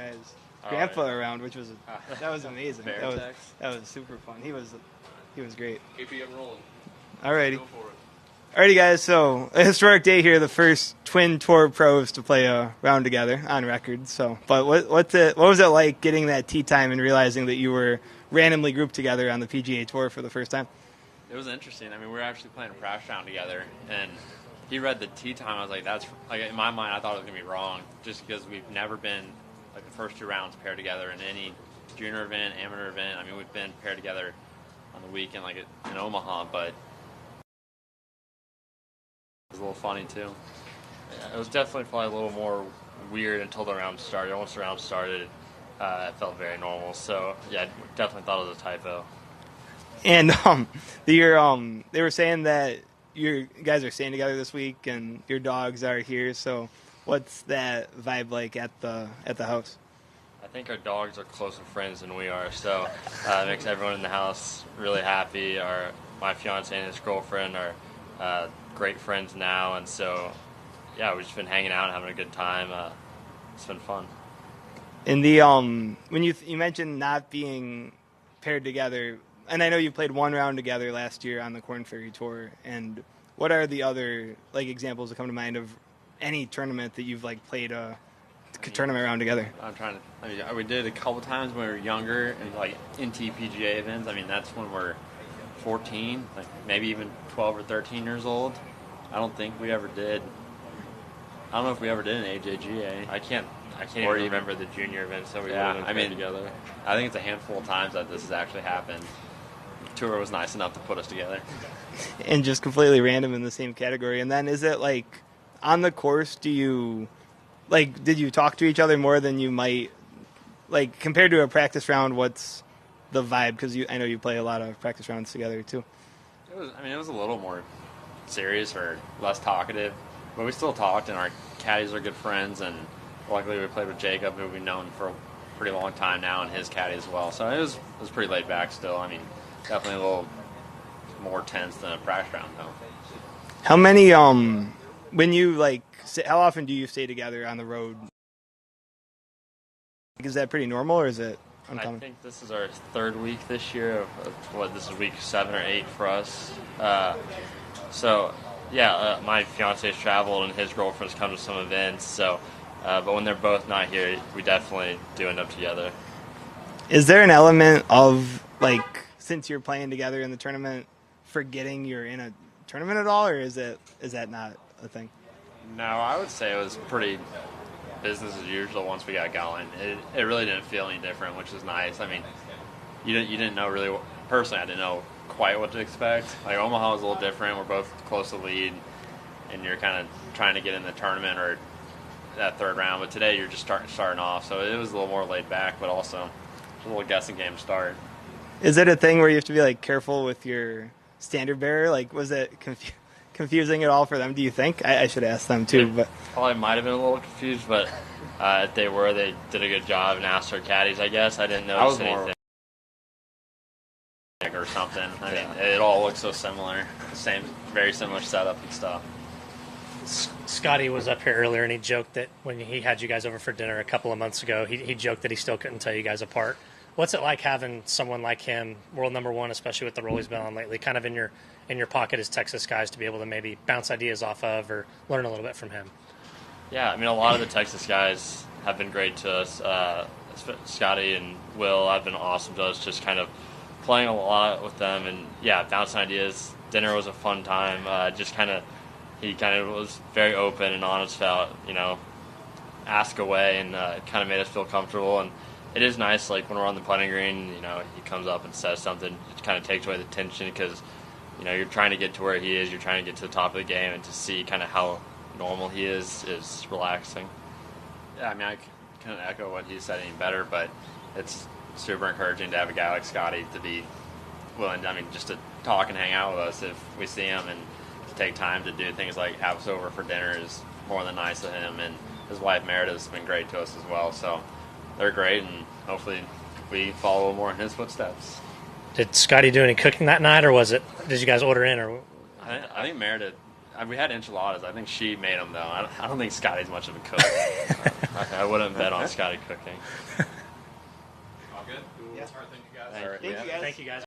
guys' grandpa around, which was that was amazing. That was super fun. He was great. Keep it rolling. Alrighty. Go for it. Alrighty, guys. So a historic day here. The first twin tour pros to play a round together on record. So, but what was it like getting that tee time and realizing that you were randomly grouped together on the PGA Tour for the first time? It was interesting. I mean, we were actually playing a crash round together, and he read the tee time. I was like, that's like in my mind, I thought it was gonna be wrong, just because we've never been like the first 2 rounds paired together in any junior event, amateur event. I mean, we've been paired together on the weekend, like in Omaha, but it was a little funny too. Yeah, it was definitely probably a little more weird until the round started. Once the round started, it felt very normal. So yeah, I definitely thought it was a typo. And they were saying that you guys are staying together this week, and your dogs are here. So, what's that vibe like at the house? I think our dogs are closer friends than we are, so it makes everyone in the house really happy. My fiance and his girlfriend are great friends now, and so yeah, we've just been hanging out and having a good time. It's been fun. And when you mentioned not being paired together. And I know you played 1 round together last year on the Corn Ferry Tour. And what are the other examples that come to mind of any tournament that you've played a tournament round together? We did a couple times when we were younger and NT PGA events. I mean, that's when we're 14, maybe even 12 or 13 years old. I don't know if we ever did an AJGA. I can't even remember the junior events that we played together. I think it's a handful of times that this has actually happened. Tour was nice enough to put us together. And just completely random in the same category. And then is it on the course, did you talk to each other more than you might, compared to a practice round, what's the vibe? Because I know you play a lot of practice rounds together too. It was a little more serious or less talkative, but we still talked, and our caddies are good friends, and luckily we played with Jacob, who we've known for a pretty long time now, and his caddy as well. So it was pretty laid back still. I mean, definitely a little more tense than a practice round, though. How many, when you, how often do you stay together on the road? Is that pretty normal, or is it uncommon? I think this is our 3rd week this year. This is week 7 or 8 for us. My fiance's traveled, and his girlfriend's come to some events, so... but when they're both not here, we definitely do end up together. Is there an element of, since you're playing together in the tournament, forgetting you're in a tournament at all, or is that not a thing? No, I would say it was pretty business as usual once we got going. It really didn't feel any different, which is nice. I mean, you didn't know really. Personally, I didn't know quite what to expect. Omaha was a little different. We're both close to lead, and you're kind of trying to get in the tournament or that 3rd round. But today you're just starting off, so it was a little more laid back, but also a little guessing game to start. Is it a thing where you have to be careful with your standard bearer? Was it confusing at all for them? Do you think? I should ask them too. But probably might have been a little confused, but if they did a good job and asked their caddies. I guess I didn't notice anything or something. I mean, it all looks so similar. Very similar setup and stuff. Scotty was up here earlier, and he joked that when he had you guys over for dinner a couple of months ago, he joked that he still couldn't tell you guys apart. What's it like having someone like him, world number 1, especially with the role he's been on lately, kind of in your pocket as Texas guys to be able to maybe bounce ideas off of or learn a little bit from him? Yeah, I mean, a lot of the Texas guys have been great to us. Scotty and Will have been awesome to us, just kind of playing a lot with them and, bouncing ideas. Dinner was a fun time. He kind of was very open and honest about, ask away, and it kind of made us feel comfortable. And it is nice, when we're on the putting green, he comes up and says something. It kind of takes away the tension because, you're trying to get to where he is. You're trying to get to the top of the game, and to see kind of how normal he is relaxing. Yeah, I mean, I couldn't echo what he said any better, but it's super encouraging to have a guy like Scotty to be willing, just to talk and hang out with us if we see him, and to take time to do things like have us over for dinner is more than nice of him. And his wife Meredith's been great to us as well, so they're great, and hopefully we follow more in his footsteps. Did Scotty do any cooking that night, or did you guys order in? Or I think Meredith We had enchiladas. I think she made them, though. I don't think Scotty's much of a cook. I wouldn't bet on Scotty cooking. All good? Yeah. All right, thank you guys. All right. Thank you guys. Thank you guys.